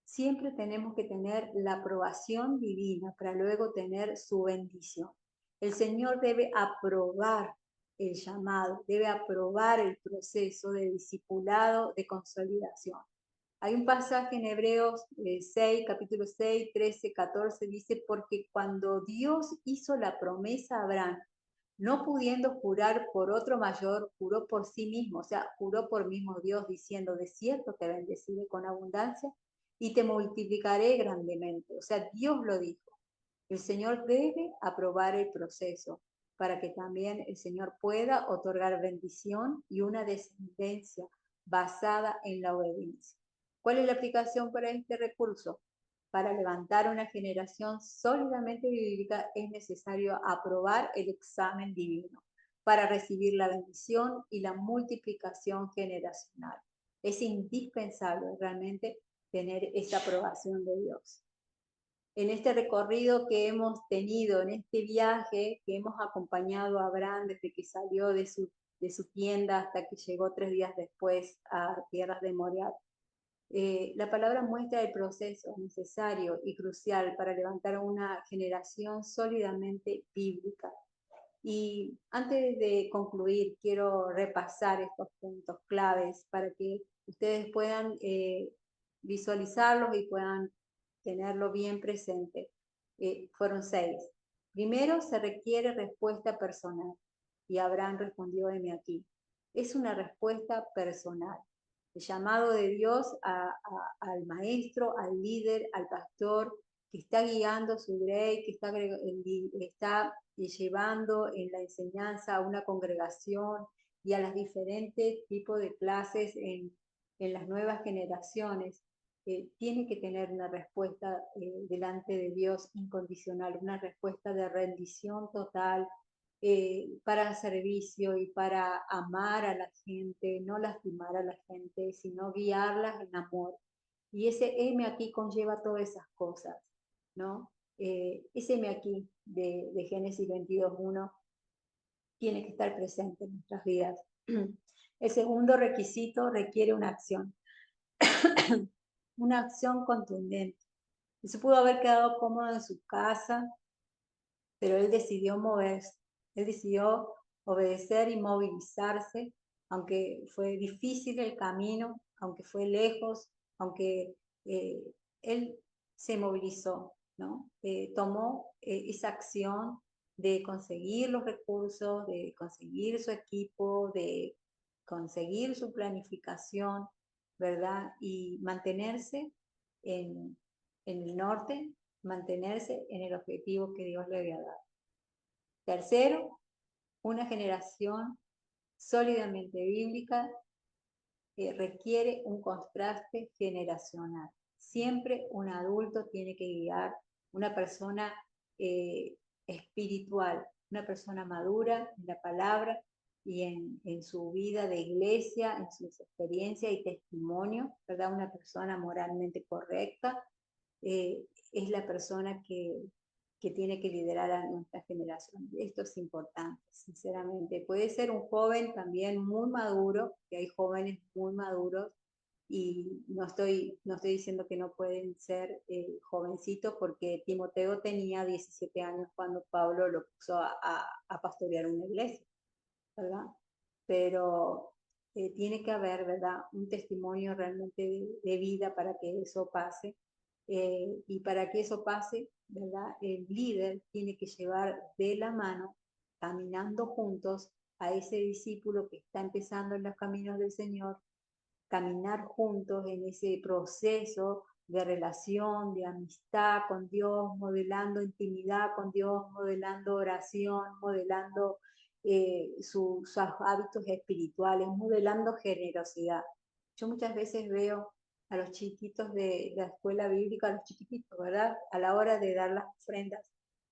Siempre tenemos que tener la aprobación divina para luego tener su bendición. El Señor debe aprobar el llamado, debe aprobar el proceso de discipulado, de consolidación. Hay un pasaje en Hebreos 6, capítulo 6, 13, 14, dice, porque cuando Dios hizo la promesa a Abraham, no pudiendo jurar por otro mayor, juró por sí mismo, o sea, juró por mismo Dios, diciendo, de cierto te bendeciré con abundancia y te multiplicaré grandemente. O sea, Dios lo dijo. El Señor debe aprobar el proceso para que también el Señor pueda otorgar bendición y una descendencia basada en la obediencia. ¿Cuál es la aplicación para este recurso? Para levantar una generación sólidamente bíblica es necesario aprobar el examen divino para recibir la bendición y la multiplicación generacional. Es indispensable realmente tener esa aprobación de Dios. En este recorrido que hemos tenido, en este viaje que hemos acompañado a Abraham desde que salió de su tienda hasta que llegó 3 días después a tierras de Moriah, la palabra muestra el proceso necesario y crucial para levantar una generación sólidamente bíblica. Y antes de concluir, quiero repasar estos puntos claves para que ustedes puedan visualizarlos y puedan tenerlo bien presente. Fueron 6. Primero, se requiere respuesta personal. Y Abraham respondió, heme aquí. Es una respuesta personal. El llamado de Dios al maestro, al líder, al pastor, que está guiando su grey, que está llevando en la enseñanza a una congregación y a los diferentes tipos de clases en las nuevas generaciones, tiene que tener una respuesta delante de Dios incondicional, una respuesta de rendición total, para servicio y para amar a la gente, no lastimar a la gente, sino guiarlas en amor. Y ese heme aquí conlleva todas esas cosas, ¿no? Ese heme aquí de Génesis 22:1 tiene que estar presente en nuestras vidas. El segundo requisito requiere una acción, una acción contundente. Él se pudo haber quedado cómodo en su casa, pero él decidió moverse, él decidió obedecer y movilizarse, aunque fue difícil el camino, aunque fue lejos, aunque él se movilizó, ¿no? Tomó esa acción de conseguir los recursos, de conseguir su equipo, de conseguir su planificación, ¿verdad? Y mantenerse en el norte, mantenerse en el objetivo que Dios le había dado. Tercero, una generación sólidamente bíblica requiere un contraste generacional. Siempre un adulto tiene que guiar, una persona espiritual, una persona madura en la palabra y en su vida de iglesia, en sus experiencias y testimonio, ¿verdad? Una persona moralmente correcta, es la persona que tiene que liderar a nuestra generación. Esto es importante, sinceramente. Puede ser un joven también muy maduro, que hay jóvenes muy maduros, y no estoy diciendo que no pueden ser jovencitos, porque Timoteo tenía 17 años cuando Pablo lo puso a pastorear una iglesia, ¿verdad? Pero tiene que haber, ¿verdad?, un testimonio realmente de vida para que eso pase. Y para que eso pase, ¿verdad?, el líder tiene que llevar de la mano, caminando juntos, a ese discípulo que está empezando en los caminos del Señor, caminar juntos en ese proceso de relación, de amistad con Dios, modelando intimidad con Dios, modelando oración, modelando sus hábitos espirituales, modelando generosidad. Yo muchas veces veo a los chiquitos de la escuela bíblica, a los chiquititos, ¿verdad? A la hora de dar las ofrendas.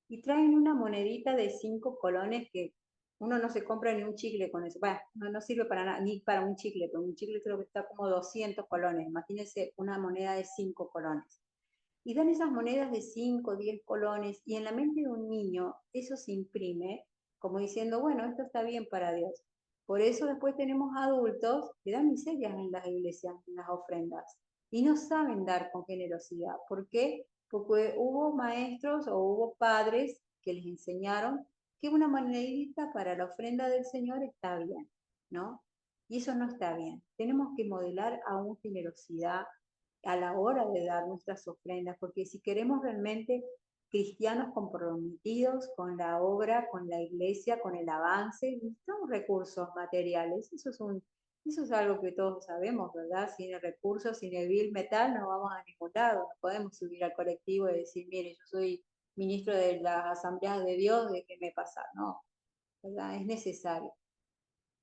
Y traen una monedita de 5 colones que uno no se compra ni un chicle con eso. Bueno, no sirve para nada, ni para un chicle, pero un chicle creo que está como 200 colones. Imagínense una moneda de 5 colones. Y dan esas monedas de 5, 10 colones, y en la mente de un niño eso se imprime como diciendo, bueno, esto está bien para Dios. Por eso después tenemos adultos que dan miserias en las iglesias, en las ofrendas, y no saben dar con generosidad. ¿Por qué? Porque hubo maestros o hubo padres que les enseñaron que una monedita para la ofrenda del Señor está bien, ¿no? Y eso no está bien. Tenemos que modelar aún generosidad a la hora de dar nuestras ofrendas, porque si queremos realmente cristianos comprometidos con la obra, con la iglesia, con el avance, necesitamos recursos materiales. Eso es algo que todos sabemos, ¿verdad? Sin el recurso, sin el bill metal, no vamos a ningún lado. No podemos subir al colectivo y decir, mire, yo soy ministro de las asambleas de Dios, déjeme pasar. No, ¿verdad? Es necesario.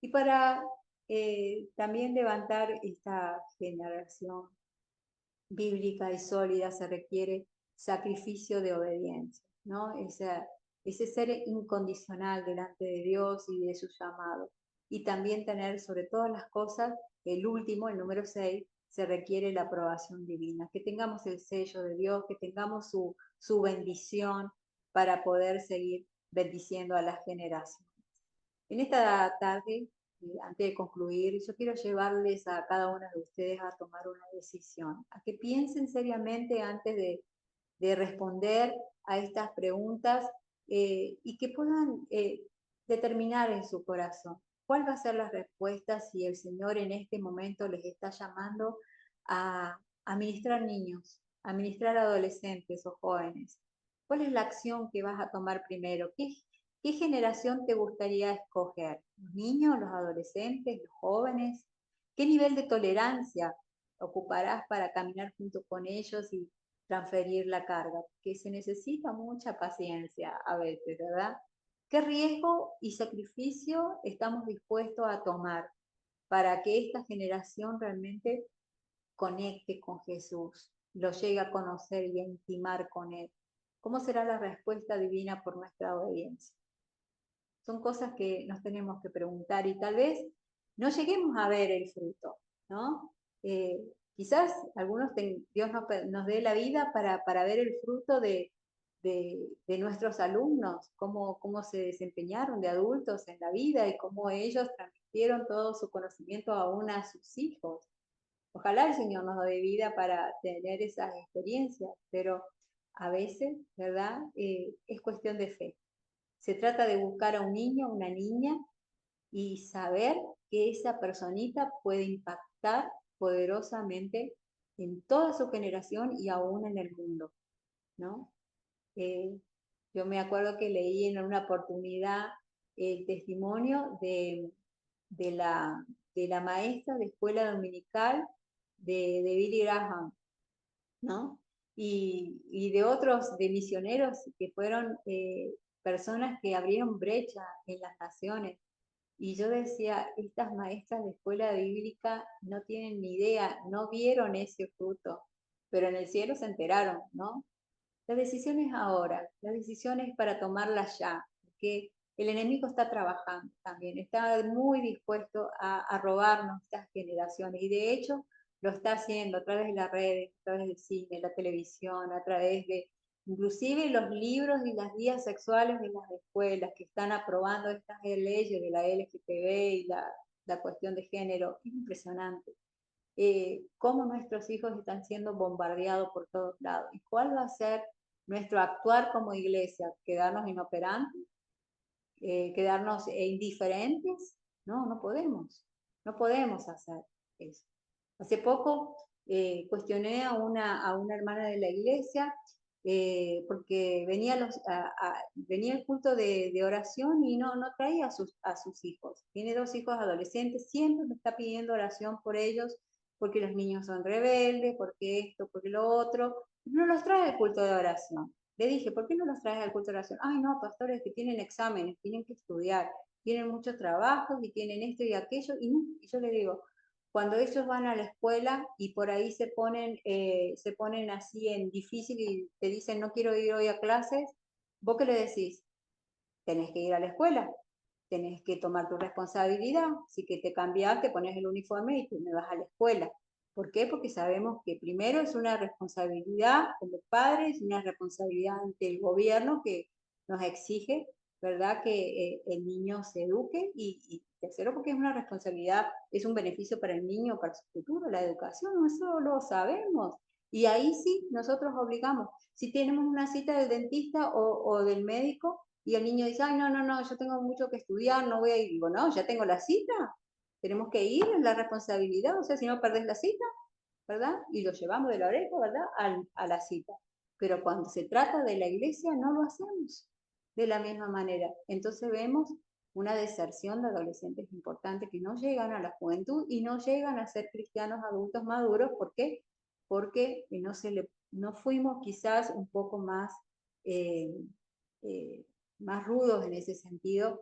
Y para también levantar esta generación bíblica y sólida se requiere sacrificio de obediencia, ¿no? Ese ser incondicional delante de Dios y de su llamado. Y también tener sobre todas las cosas, el último, el número 6, se requiere la aprobación divina, que tengamos el sello de Dios, que tengamos su bendición para poder seguir bendiciendo a las generaciones. En esta tarde, antes de concluir, yo quiero llevarles a cada uno de ustedes a tomar una decisión, a que piensen seriamente antes de responder a estas preguntas y que puedan determinar en su corazón cuál va a ser la respuesta si el Señor en este momento les está llamando a ministrar niños, a ministrar adolescentes o jóvenes. ¿Cuál es la acción que vas a tomar primero? ¿Qué generación te gustaría escoger? ¿Los niños, los adolescentes, los jóvenes? ¿Qué nivel de tolerancia ocuparás para caminar junto con ellos y transferir la carga? Porque se necesita mucha paciencia a veces, ¿verdad? ¿Qué riesgo y sacrificio estamos dispuestos a tomar para que esta generación realmente conecte con Jesús, lo llegue a conocer y a intimar con Él? ¿Cómo será la respuesta divina por nuestra obediencia? Son cosas que nos tenemos que preguntar y tal vez no lleguemos a ver el fruto, ¿no? Quizás Dios nos dé la vida para ver el fruto de nuestros alumnos, cómo se desempeñaron de adultos en la vida y cómo ellos transmitieron todo su conocimiento aún a sus hijos. Ojalá el Señor nos dé vida para tener esas experiencias, pero a veces, ¿verdad? Es cuestión de fe. Se trata de buscar a un niño, una niña, y saber que esa personita puede impactar poderosamente en toda su generación y aún en el mundo, ¿no? Eh, yo me acuerdo que leí en una oportunidad el testimonio de la maestra de escuela dominical de Billy Graham, ¿no? Y de otros, de misioneros que fueron personas que abrieron brecha en las naciones. Y yo decía, estas maestras de escuela bíblica no tienen ni idea, no vieron ese fruto, pero en el cielo se enteraron, ¿no? La decisión es ahora, la decisión es para tomarla ya, porque el enemigo está trabajando también, está muy dispuesto a robarnos estas generaciones y de hecho lo está haciendo a través de las redes, a través del cine, la televisión, a través de inclusive los libros y las guías sexuales de las escuelas que están aprobando estas leyes de la LGTB y la cuestión de género. Es impresionante cómo nuestros hijos están siendo bombardeados por todos lados. ¿Y cuál va a ser nuestro actuar como iglesia? ¿Quedarnos inoperantes? ¿Quedarnos indiferentes? No, no podemos hacer eso. Hace poco cuestioné a una hermana de la iglesia porque venía el culto de oración y no traía a sus hijos. Tiene 2 hijos adolescentes, siempre me está pidiendo oración por ellos, porque los niños son rebeldes, porque esto, porque lo otro. No los trae al culto de oración. Le dije, ¿por qué no los traes al culto de oración? Ay, no, pastores, que tienen exámenes, tienen que estudiar, tienen muchos trabajos y tienen esto y aquello. Y yo le digo, Cuando ellos van a la escuela y por ahí se ponen así en difícil y te dicen no quiero ir hoy a clases, ¿vos qué le decís? Tenés que ir a la escuela, tenés que tomar tu responsabilidad, si que te cambiás, te pones el uniforme y tú me vas a la escuela. ¿Por qué? Porque sabemos que primero es una responsabilidad como padres, una responsabilidad ante el gobierno que nos exige, ¿verdad? Que el niño se eduque y tercero porque es una responsabilidad, es un beneficio para el niño, para su futuro, la educación, eso lo sabemos. Y ahí sí, nosotros obligamos. Si tenemos una cita del dentista o del médico, y el niño dice, ay, no, no, no, yo tengo mucho que estudiar, no voy a ir. Digo, no, ya tengo la cita, tenemos que ir, es la responsabilidad, o sea, si no perdés la cita, ¿verdad? Y lo llevamos de la oreja, ¿verdad? A la cita. Pero cuando se trata de la iglesia, no lo hacemos de la misma manera. Entonces vemos una deserción de adolescentes importantes que no llegan a la juventud y no llegan a ser cristianos adultos maduros. ¿Por qué? Porque no fuimos quizás un poco más eh, eh, más rudos en ese sentido,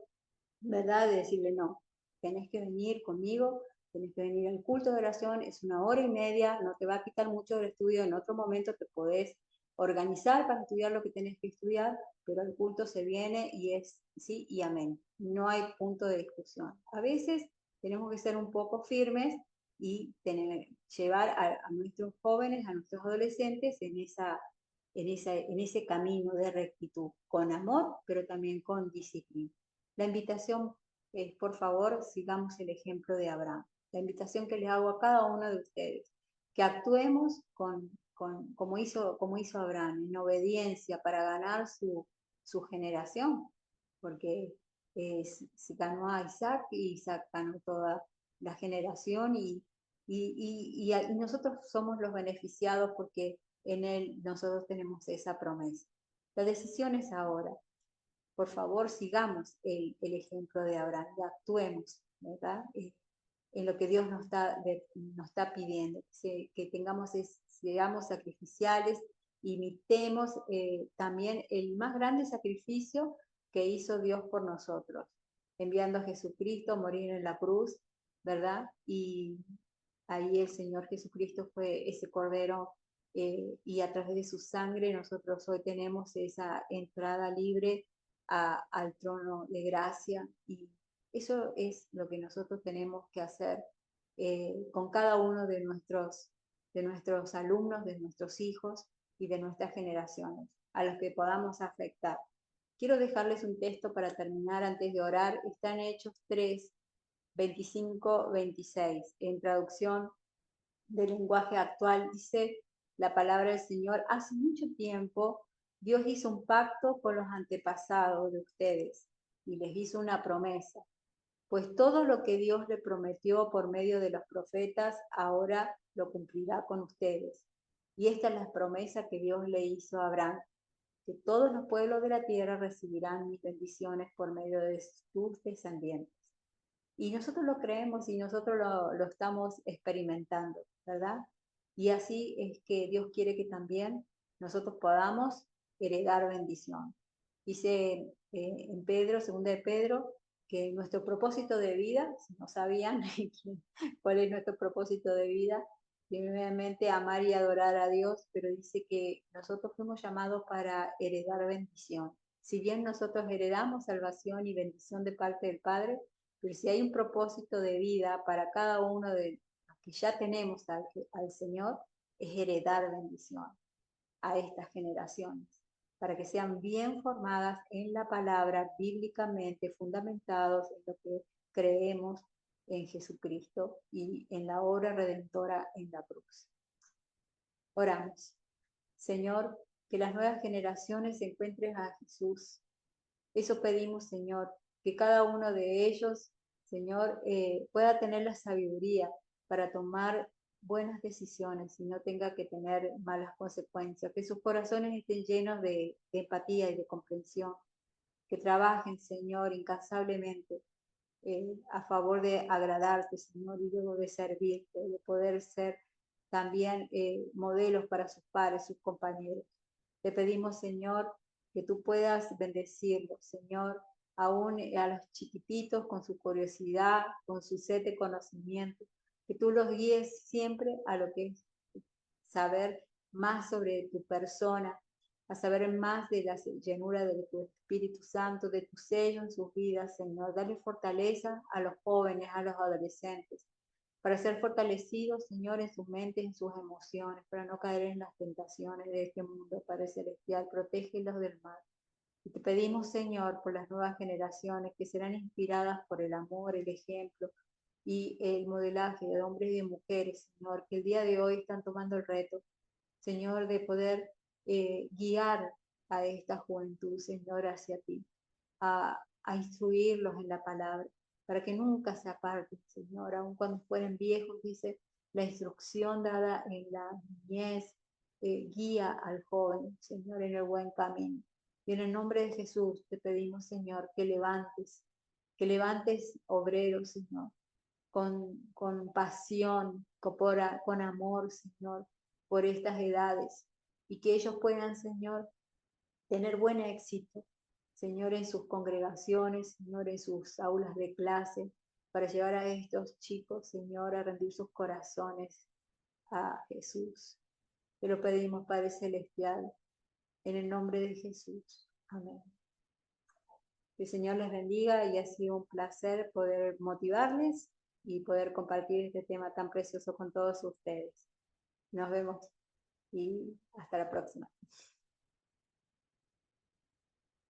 ¿verdad? De decirle, no, tenés que venir conmigo, tenés que venir al culto de oración, es 1 hora y media, no te va a quitar mucho del estudio, en otro momento te podés organizar para estudiar lo que tenés que estudiar, pero al culto se viene y es sí y amén. No hay punto de discusión. A veces tenemos que ser un poco firmes y llevar a nuestros jóvenes, a nuestros adolescentes en ese camino de rectitud, con amor, pero también con disciplina. La invitación es, por favor, sigamos el ejemplo de Abraham. La invitación que les hago a cada uno de ustedes, que actuemos como hizo Abraham, en obediencia para ganar su generación, porque se ganó a Isaac y Isaac ganó toda la generación y nosotros somos los beneficiados porque en él nosotros tenemos esa promesa. La decisión es ahora. Por favor, sigamos el ejemplo de Abraham y actuemos, ¿verdad? En lo que Dios nos está pidiendo, que seamos sacrificiales, imitemos también el más grande sacrificio que hizo Dios por nosotros, enviando a Jesucristo a morir en la cruz, ¿verdad? Y ahí el Señor Jesucristo fue ese cordero y a través de su sangre nosotros hoy tenemos esa entrada libre al trono de gracia y eso es lo que nosotros tenemos que hacer con cada uno de nuestros alumnos, de nuestros hijos y de nuestras generaciones, a los que podamos afectar. Quiero dejarles un texto para terminar antes de orar. Está en Hechos 3, 25, 26. En traducción del lenguaje actual dice la palabra del Señor, hace mucho tiempo Dios hizo un pacto con los antepasados de ustedes y les hizo una promesa. Pues todo lo que Dios le prometió por medio de los profetas, ahora lo cumplirá con ustedes. Y esta es la promesa que Dios le hizo a Abraham, que todos los pueblos de la tierra recibirán mis bendiciones por medio de tus descendientes. Y nosotros lo creemos y nosotros lo estamos experimentando, ¿verdad? Y así es que Dios quiere que también nosotros podamos heredar bendición. Dice en Pedro, segunda de Pedro, que nuestro propósito de vida, si no sabían cuál es nuestro propósito de vida, primeramente amar y adorar a Dios, pero dice que nosotros fuimos llamados para heredar bendición. Si bien nosotros heredamos salvación y bendición de parte del Padre, pero si hay un propósito de vida para cada uno de los que ya tenemos al Señor, es heredar bendición a estas generaciones, para que sean bien formadas en la palabra, bíblicamente fundamentados en lo que creemos en Jesucristo y en la obra redentora en la cruz. Oramos. Señor, que las nuevas generaciones encuentren a Jesús. Eso pedimos, Señor, que cada uno de ellos, Señor, pueda tener la sabiduría para tomar buenas decisiones y no tenga que tener malas consecuencias, que sus corazones estén llenos de empatía y de comprensión, que trabajen, Señor, incansablemente a favor de agradarte, Señor, y luego de servirte, de poder ser también modelos para sus pares, sus compañeros. Te pedimos, Señor, que tú puedas bendecirlos, Señor, aún a los chiquititos con su curiosidad, con su sed de conocimiento, que tú los guíes siempre a lo que es saber más sobre tu persona, a saber más de la llenura de tu Espíritu Santo, de tu sello en sus vidas, Señor. Dale fortaleza a los jóvenes, a los adolescentes, para ser fortalecidos, Señor, en sus mentes, en sus emociones, para no caer en las tentaciones de este mundo, Padre Celestial. Protégelos del mal. Y te pedimos, Señor, por las nuevas generaciones que serán inspiradas por el amor, el ejemplo y el modelaje de hombres y de mujeres, Señor, que el día de hoy están tomando el reto, Señor, de poder guiar a esta juventud, Señor, hacia ti, a instruirlos en la palabra, para que nunca se aparten, Señor, aun cuando fueren viejos, dice, la instrucción dada en la niñez guía al joven, Señor, en el buen camino. Y en el nombre de Jesús te pedimos, Señor, que levantes obreros, Señor, con pasión, con amor, Señor, por estas edades, y que ellos puedan, Señor, tener buen éxito, Señor, en sus congregaciones, Señor, en sus aulas de clase, para llevar a estos chicos, Señor, a rendir sus corazones a Jesús. Te lo pedimos, Padre Celestial, en el nombre de Jesús. Amén. Que el Señor les bendiga y ha sido un placer poder motivarles y poder compartir este tema tan precioso con todos ustedes. Nos vemos y hasta la próxima.